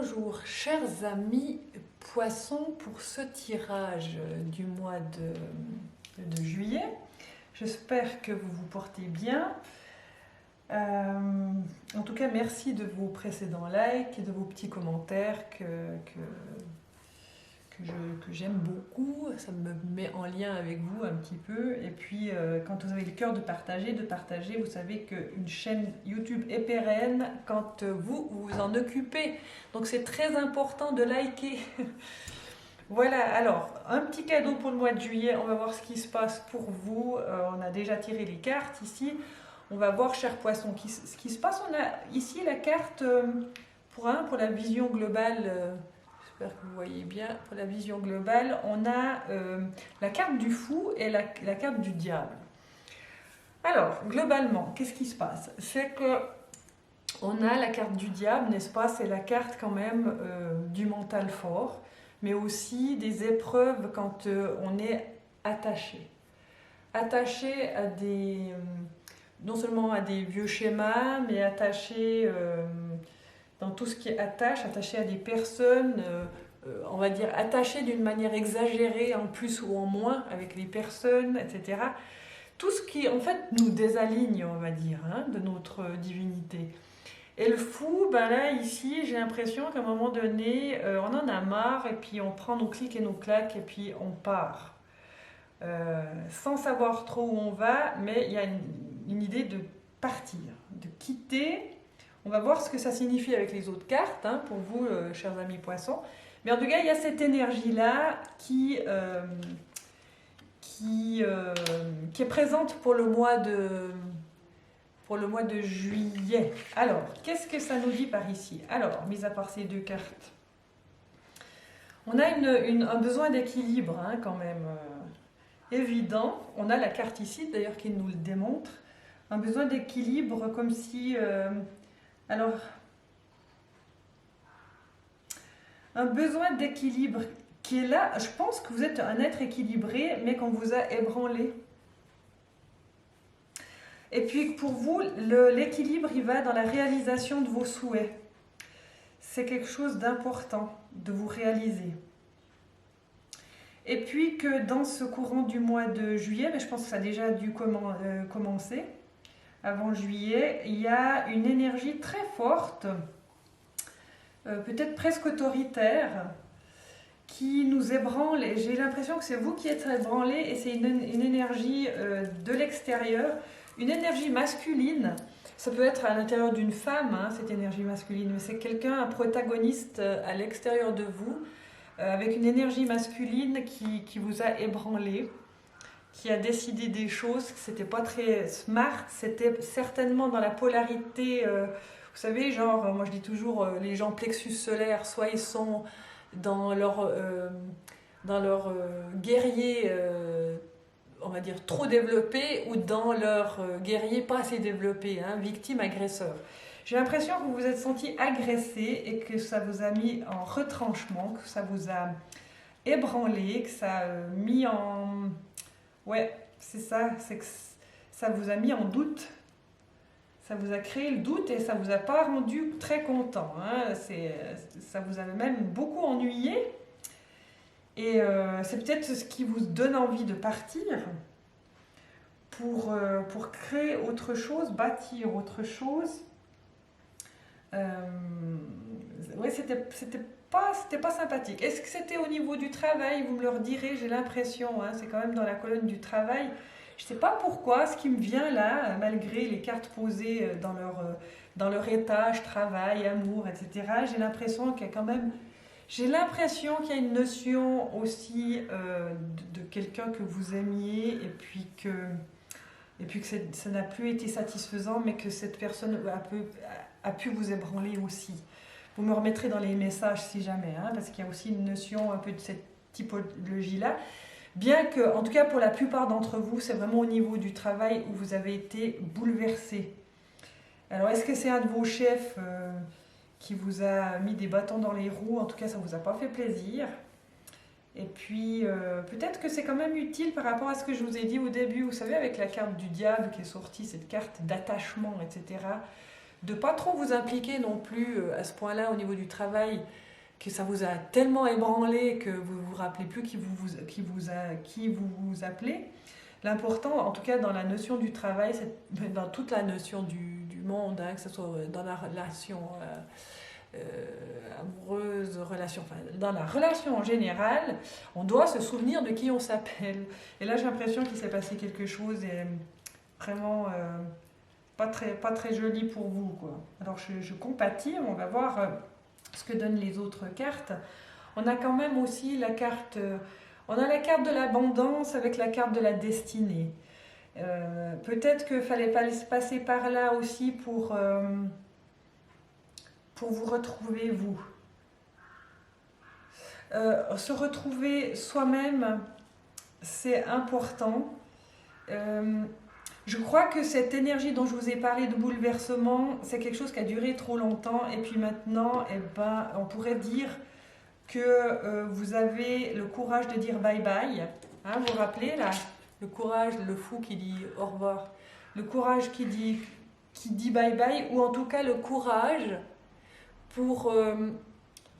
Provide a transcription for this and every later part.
Bonjour chers amis poissons pour ce tirage du mois de juillet. J'espère que vous vous portez bien. En tout cas, merci de vos précédents likes et de vos petits commentaires que j'aime beaucoup. Ça me met en lien avec vous un petit peu. Et puis, quand vous avez le cœur de partager, vous savez qu'une chaîne YouTube est pérenne quand vous vous en occupez. Donc, c'est très important de liker. Voilà, alors, un petit cadeau pour le mois de juillet. On va voir ce qui se passe pour vous. On a déjà tiré les cartes ici. On va voir, chers poissons, ce qui se passe. On a ici la carte pour la vision globale. J'espère que vous voyez bien. Pour la vision globale, on a la carte du fou et la carte du diable. Alors, globalement, qu'est-ce qui se passe? C'est que on a la carte du diable, n'est-ce pas? C'est la carte quand même du mental fort, mais aussi des épreuves quand on est attaché. Attaché à des... non seulement à des vieux schémas, mais attaché... dans tout ce qui est attaché à des personnes, on va dire attaché d'une manière exagérée en plus ou en moins avec les personnes, etc. Tout ce qui en fait nous désaligne, on va dire, hein, de notre divinité. Et le fou, ben là ici j'ai l'impression qu'à un moment donné on en a marre et puis on prend nos clics et nos claques et puis on part. Sans savoir trop où on va, mais il y a une idée de partir, de quitter. On va voir ce que ça signifie avec les autres cartes, hein, pour vous, chers amis poissons. Mais en tout cas, il y a cette énergie-là qui est présente pour le mois de juillet. Alors, qu'est-ce que ça nous dit par ici? Alors, mis à part ces deux cartes, on a un besoin d'équilibre, hein, quand même, évident. On a la carte ici, d'ailleurs, qui nous le démontre. Un besoin d'équilibre, comme si... alors, un besoin d'équilibre qui est là. Je pense que vous êtes un être équilibré, mais qu'on vous a ébranlé. Et puis pour vous, l'équilibre, il va dans la réalisation de vos souhaits. C'est quelque chose d'important de vous réaliser. Et puis que dans ce courant du mois de juillet, mais je pense que ça a déjà dû commencer, avant juillet, il y a une énergie très forte, peut-être presque autoritaire, qui nous ébranle. Et j'ai l'impression que c'est vous qui êtes ébranlé et c'est une énergie de l'extérieur, une énergie masculine. Ça peut être à l'intérieur d'une femme, hein, cette énergie masculine, mais c'est quelqu'un, un protagoniste à l'extérieur de vous, avec une énergie masculine qui vous a ébranlé, qui a décidé des choses, que c'était pas très smart, c'était certainement dans la polarité, vous savez, genre, moi je dis toujours, les gens plexus solaire, soit ils sont dans leur guerrier, on va dire, trop développé, ou dans leur guerrier pas assez développé, hein, victime, agresseur. J'ai l'impression que vous vous êtes senti agressé et que ça vous a mis en retranchement, que ça vous a ébranlé, que ça a mis en... Ouais, c'est ça, c'est que ça vous a mis en doute. Ça vous a créé le doute et ça vous a pas rendu très content, hein. Ça vous a même beaucoup ennuyé. Et c'est peut-être ce qui vous donne envie de partir pour créer autre chose, bâtir autre chose. Ouais, c'était pas sympathique. Est-ce que c'était au niveau du travail? Vous me le redirez, j'ai l'impression, hein, c'est quand même dans la colonne du travail. Je ne sais pas pourquoi, ce qui me vient là, malgré les cartes posées dans leur étage, travail, amour, etc., j'ai l'impression qu'il y a quand même... J'ai l'impression qu'il y a une notion aussi de quelqu'un que vous aimiez et puis que ça n'a plus été satisfaisant, mais que cette personne a pu vous ébranler aussi. Vous me remettrez dans les messages si jamais, hein, parce qu'il y a aussi une notion un peu de cette typologie-là. Bien que, en tout cas pour la plupart d'entre vous, c'est vraiment au niveau du travail où vous avez été bouleversé. Alors est-ce que c'est un de vos chefs qui vous a mis des bâtons dans les roues? En tout cas, ça ne vous a pas fait plaisir. Et puis, peut-être que c'est quand même utile par rapport à ce que je vous ai dit au début, vous savez, avec la carte du diable qui est sortie, cette carte d'attachement, etc. de pas trop vous impliquer non plus à ce point-là au niveau du travail, que ça vous a tellement ébranlé que vous vous rappelez plus qui vous appelez. L'important, en tout cas dans la notion du travail, dans toute la notion du monde, hein, que ce soit dans la relation amoureuse, dans la relation en général, on doit se souvenir de qui on s'appelle. Et là, j'ai l'impression qu'il s'est passé quelque chose et vraiment pas très joli pour vous, quoi. Alors, je compatis, on va voir ce que donnent les autres cartes. On a quand même aussi la carte... on a la carte de l'abondance avec la carte de la destinée. Peut-être qu'il fallait pas passer par là aussi pour vous retrouver, vous. Se retrouver soi-même, c'est important. Je crois que cette énergie dont je vous ai parlé de bouleversement, c'est quelque chose qui a duré trop longtemps. Et puis maintenant, eh ben, on pourrait dire que vous avez le courage de dire bye-bye. Hein, vous vous rappelez, là, le courage, le fou qui dit au revoir. Le courage qui dit bye-bye, ou en tout cas le courage pour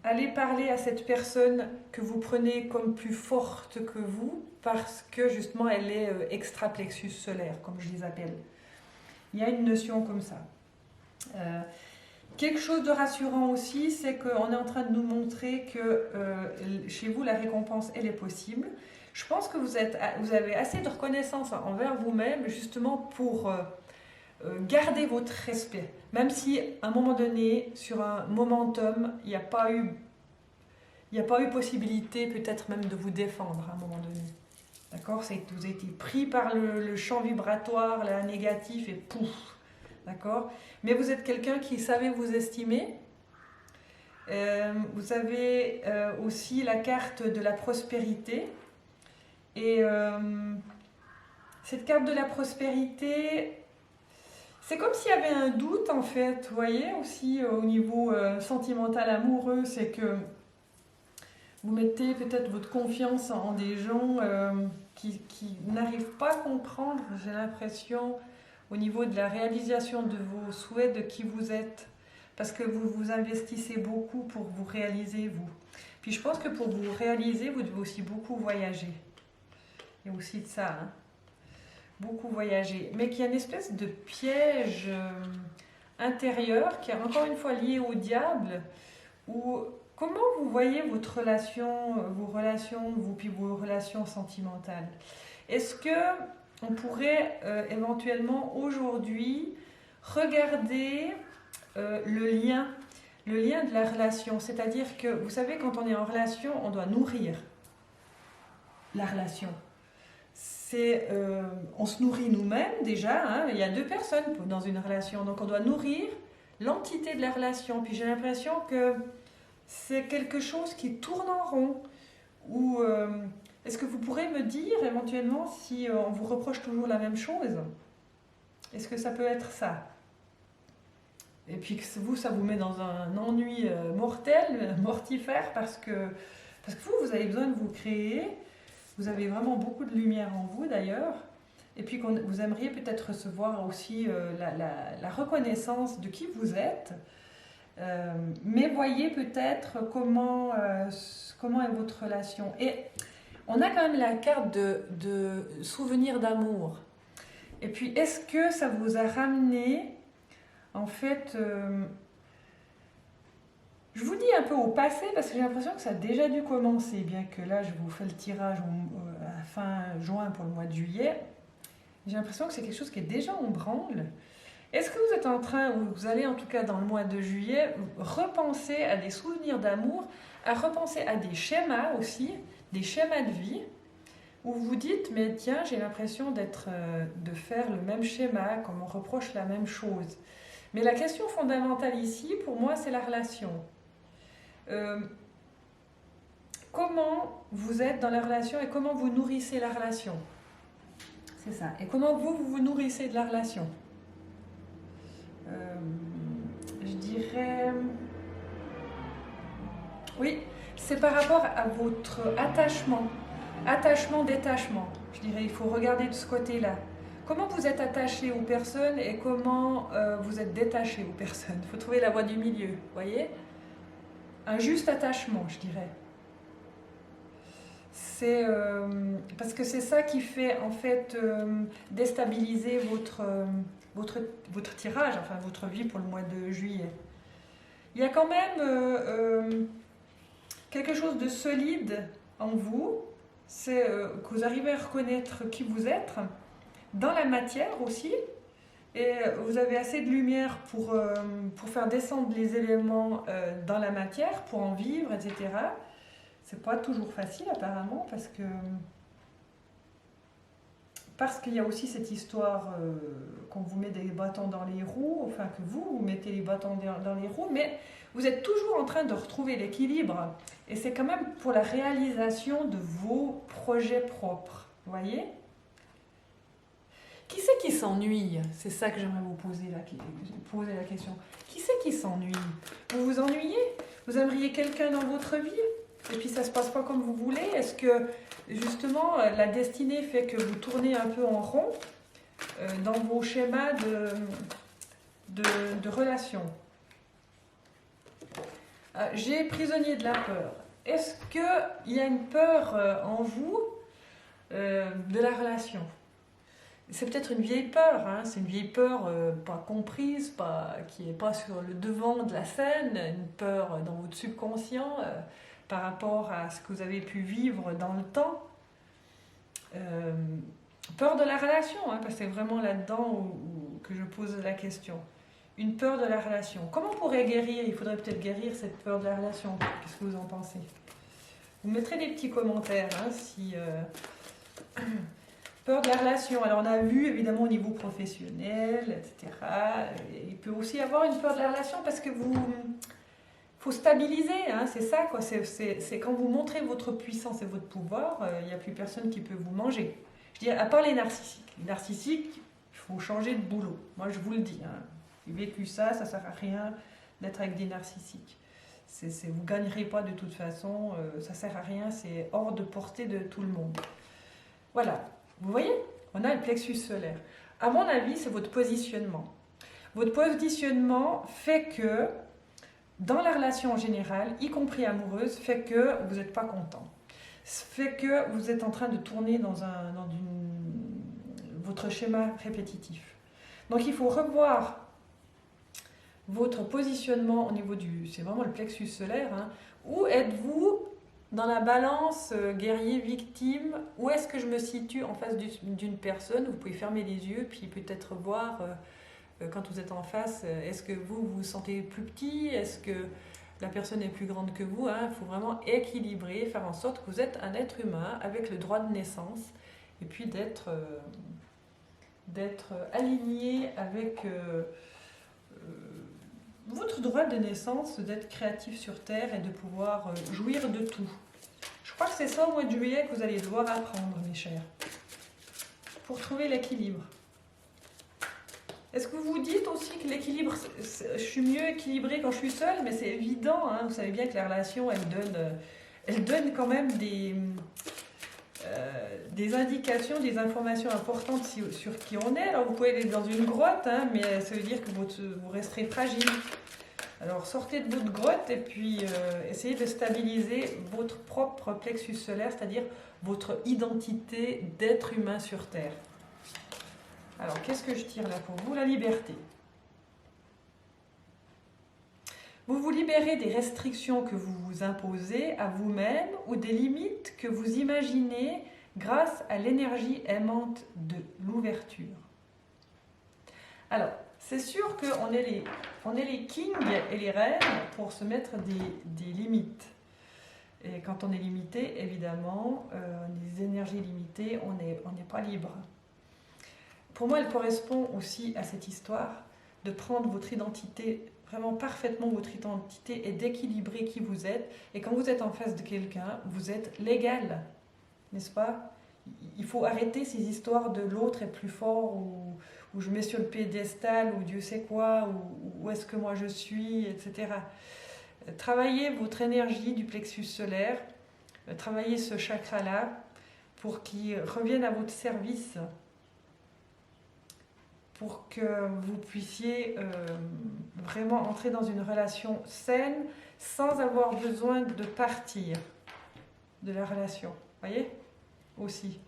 aller parler à cette personne que vous prenez comme plus forte que vous, parce que justement elle est extra-plexus solaire, comme je les appelle. Il y a une notion comme ça. Quelque chose de rassurant aussi, c'est qu'on est en train de nous montrer que chez vous, la récompense, elle est possible. Je pense que vous avez assez de reconnaissance envers vous-même, justement pour garder votre respect. Même si, à un moment donné, sur un momentum, il n'y a pas eu possibilité peut-être même de vous défendre à un moment donné. D'accord? Vous avez été pris par le champ vibratoire, là, négatif, et pouf! D'accord? Mais vous êtes quelqu'un qui savait vous estimer. Vous avez aussi la carte de la prospérité. Et cette carte de la prospérité, c'est comme s'il y avait un doute en fait, vous voyez, aussi au niveau sentimental, amoureux, c'est que vous mettez peut-être votre confiance en des gens qui n'arrivent pas à comprendre, j'ai l'impression, au niveau de la réalisation de vos souhaits, de qui vous êtes, parce que vous vous investissez beaucoup pour vous réaliser, vous. Puis je pense que pour vous réaliser, vous devez aussi beaucoup voyager. Il y a aussi de ça, hein. Beaucoup voyager. Mais qu'il y a une espèce de piège intérieur qui est encore une fois lié au diable, où comment vous voyez vos relations, puis vos relations sentimentales? Est-ce que on pourrait éventuellement aujourd'hui regarder le lien de la relation? C'est-à-dire que, vous savez, quand on est en relation, on doit nourrir la relation. On se nourrit nous-mêmes déjà, hein. Il y a deux personnes dans une relation, donc on doit nourrir l'entité de la relation. Puis j'ai l'impression que c'est quelque chose qui tourne en rond. Est-ce que vous pourrez me dire éventuellement si on vous reproche toujours la même chose? Est-ce que ça peut être ça? Et puis que vous, ça vous met dans un ennui mortel, mortifère, parce que vous avez besoin de vous créer. Vous avez vraiment beaucoup de lumière en vous d'ailleurs, et puis vous aimeriez peut-être recevoir aussi la reconnaissance de qui vous êtes, mais voyez peut-être comment est votre relation. Et on a quand même la carte de souvenir d'amour. Et puis est-ce que ça vous a ramené en fait... je vous dis un peu au passé parce que j'ai l'impression que ça a déjà dû commencer, bien que là je vous fais le tirage à la fin juin pour le mois de juillet. J'ai l'impression que c'est quelque chose qui est déjà en branle. Est-ce que vous êtes en train, ou vous allez en tout cas dans le mois de juillet, repenser à des souvenirs d'amour, à repenser à des schémas aussi, des schémas de vie, où vous vous dites, mais tiens, j'ai l'impression de faire le même schéma, comme on reproche la même chose. Mais la question fondamentale ici, pour moi, c'est la relation. Comment vous êtes dans la relation et comment vous nourrissez la relation? C'est ça. Et comment vous nourrissez de la relation? Je dirais... Oui, c'est par rapport à votre attachement. Attachement, détachement. Je dirais, il faut regarder de ce côté-là. comment vous êtes attaché aux personnes et comment vous êtes détaché aux personnes. Il faut trouver la voie du milieu, vous voyez? Un juste attachement, je dirais. C'est parce que c'est ça qui fait en fait déstabiliser votre tirage, enfin votre vie pour le mois de juillet. Il y a quand même quelque chose de solide en vous, c'est que vous arrivez à reconnaître qui vous êtes, dans la matière aussi, et vous avez assez de lumière pour faire descendre les éléments dans la matière, pour en vivre, etc. C'est pas toujours facile apparemment, parce qu'il y a aussi cette histoire qu'on vous met des bâtons dans les roues, enfin que vous mettez les bâtons dans les roues, mais vous êtes toujours en train de retrouver l'équilibre. Et c'est quand même pour la réalisation de vos projets propres. Vous voyez? Qui c'est qui s'ennuie? C'est ça que j'aimerais vous poser la question. Qui c'est qui s'ennuie? Vous vous ennuyez? Vous aimeriez quelqu'un dans votre vie? Et puis ça se passe pas comme vous voulez? Est-ce que justement la destinée fait que vous tournez un peu en rond dans vos schémas de relations? J'ai prisonnier de la peur. Est-ce qu'il y a une peur en vous de la relation? C'est peut-être une vieille peur, hein? C'est une vieille peur pas comprise, qui n'est pas sur le devant de la scène, une peur dans votre subconscient par rapport à ce que vous avez pu vivre dans le temps. Peur de la relation, hein, parce que c'est vraiment là-dedans que je pose la question. Une peur de la relation. Comment on pourrait guérir? Il faudrait peut-être guérir cette peur de la relation. Qu'est-ce que vous en pensez? Vous mettrez des petits commentaires, hein, si... Peur de la relation. Alors on a vu évidemment au niveau professionnel, etc. Il peut aussi y avoir une peur de la relation parce que faut stabiliser, hein, c'est ça quoi. C'est quand vous montrez votre puissance et votre pouvoir, il n'y a plus personne qui peut vous manger. Je dis à part les narcissiques. Les narcissiques, il faut changer de boulot. Moi je vous le dis. Hein. J'ai vécu ça, ça sert à rien d'être avec des narcissiques. Vous ne gagnerez pas de toute façon, ça sert à rien, c'est hors de portée de tout le monde. Voilà. Vous voyez, on a le plexus solaire. À mon avis, c'est votre positionnement. Votre positionnement fait que, dans la relation en général, y compris amoureuse, fait que vous n'êtes pas content. Fait que vous êtes en train de tourner dans votre schéma répétitif. Donc il faut revoir votre positionnement au niveau c'est vraiment le plexus solaire. Hein. Où êtes-vous dans la balance guerrier-victime? Où est-ce que je me situe en face d'une personne? Vous pouvez fermer les yeux, puis peut-être voir quand vous êtes en face, est-ce que vous vous sentez plus petit? Est-ce que la personne est plus grande que vous? Il faut vraiment équilibrer, faire en sorte que vous êtes un être humain avec le droit de naissance, et puis d'être aligné avec votre droit de naissance, d'être créatif sur Terre et de pouvoir jouir de tout. Je crois que c'est ça au mois de juillet que vous allez devoir apprendre, mes chers, pour trouver l'équilibre. Est-ce que vous vous dites aussi que l'équilibre, je suis mieux équilibrée quand je suis seule? Mais c'est évident, hein, vous savez bien que la relation, elle donne quand même des indications, des informations importantes sur qui on est. Alors vous pouvez aller dans une grotte, hein, mais ça veut dire que vous resterez fragile. Alors sortez de votre grotte et puis essayez de stabiliser votre propre plexus solaire, c'est-à-dire votre identité d'être humain sur Terre. Alors qu'est-ce que je tire là pour vous? La liberté. Vous vous libérez des restrictions que vous vous imposez à vous-même ou des limites que vous imaginez grâce à l'énergie aimante de l'ouverture. Alors, c'est sûr qu'on est les kings et les reines pour se mettre des limites. Et quand on est limité, évidemment, des énergies limitées, on n'est pas libre. Pour moi, elle correspond aussi à cette histoire de prendre votre identité, vraiment parfaitement votre identité, et d'équilibrer qui vous êtes. Et quand vous êtes en face de quelqu'un, vous êtes l'égal, n'est-ce pas? Il faut arrêter ces histoires de l'autre est plus fort, ou je mets sur le piédestal, ou Dieu sait quoi, ou où est-ce que moi je suis, etc. Travaillez votre énergie du plexus solaire, travaillez ce chakra-là pour qu'il revienne à votre service. pour que vous puissiez vraiment entrer dans une relation saine sans avoir besoin de partir de la relation. Voyez? Aussi,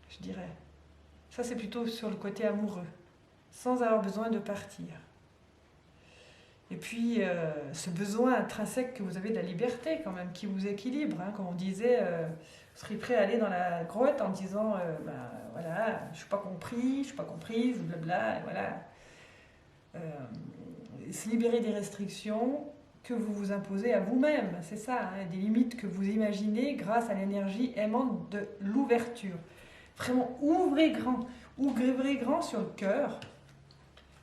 je dirais. Ça, c'est plutôt sur le côté amoureux, sans avoir besoin de partir. Et puis, ce besoin intrinsèque que vous avez de la liberté, quand même, qui vous équilibre. Hein, comme on disait, vous serez prêt à aller dans la grotte en disant voilà, je ne suis pas compris, je ne suis pas comprise, blabla, et voilà. Se libérer des restrictions que vous vous imposez à vous-même, c'est ça, hein, des limites que vous imaginez grâce à l'énergie aimante de l'ouverture. Vraiment, ouvrez grand sur le cœur,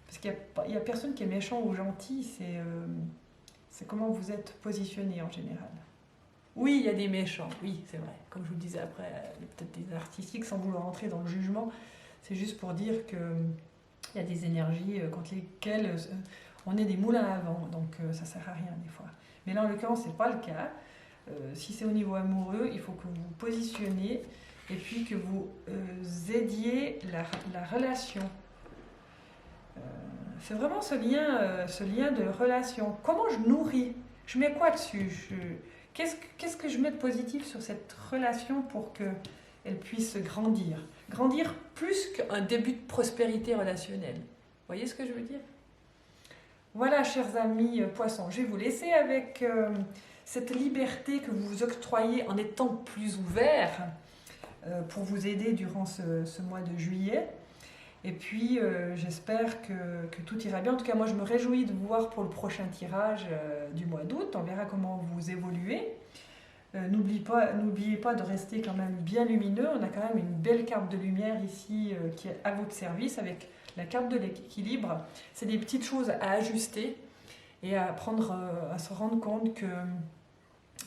parce qu'il n'y a personne qui est méchant ou gentil, c'est comment vous êtes positionné en général. Oui, il y a des méchants, oui, c'est vrai. Comme je vous le disais après, il y a peut-être des artistiques, sans vouloir entrer dans le jugement, c'est juste pour dire qu'il y a des énergies contre lesquelles on est des moulins à vent, donc ça ne sert à rien des fois. Mais là, en l'occurrence, ce n'est pas le cas. Si c'est au niveau amoureux, il faut que vous vous positionnez et puis que vous aidiez la relation. C'est vraiment ce lien de relation. Comment je nourris? Je mets quoi dessus? Qu'est-ce que je mets de positif sur cette relation pour qu'elle puisse grandir? Grandir plus qu'un début de prospérité relationnelle. Vous voyez ce que je veux dire? Voilà, chers amis poissons, je vais vous laisser avec cette liberté que vous vous octroyez en étant plus ouvert pour vous aider durant ce mois de juillet. Et puis, j'espère que tout ira bien. En tout cas, moi, je me réjouis de vous voir pour le prochain tirage du mois d'août. On verra comment vous évoluez. N'oubliez pas de rester quand même bien lumineux. On a quand même une belle carte de lumière ici qui est à votre service avec la carte de l'équilibre. C'est des petites choses à ajuster et à se rendre compte que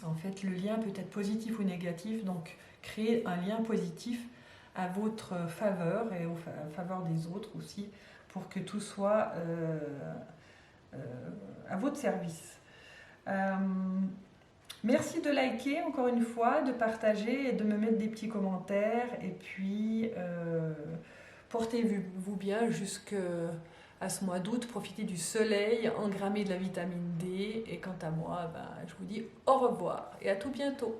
en fait, le lien peut être positif ou négatif. Donc, créer un lien positif à votre faveur et en faveur des autres aussi pour que tout soit à votre service. Merci de liker encore une fois, de partager et de me mettre des petits commentaires. Et puis, portez-vous bien jusqu'à ce mois d'août. Profitez du soleil, engrammez de la vitamine D. Et quant à moi, je vous dis au revoir et à tout bientôt.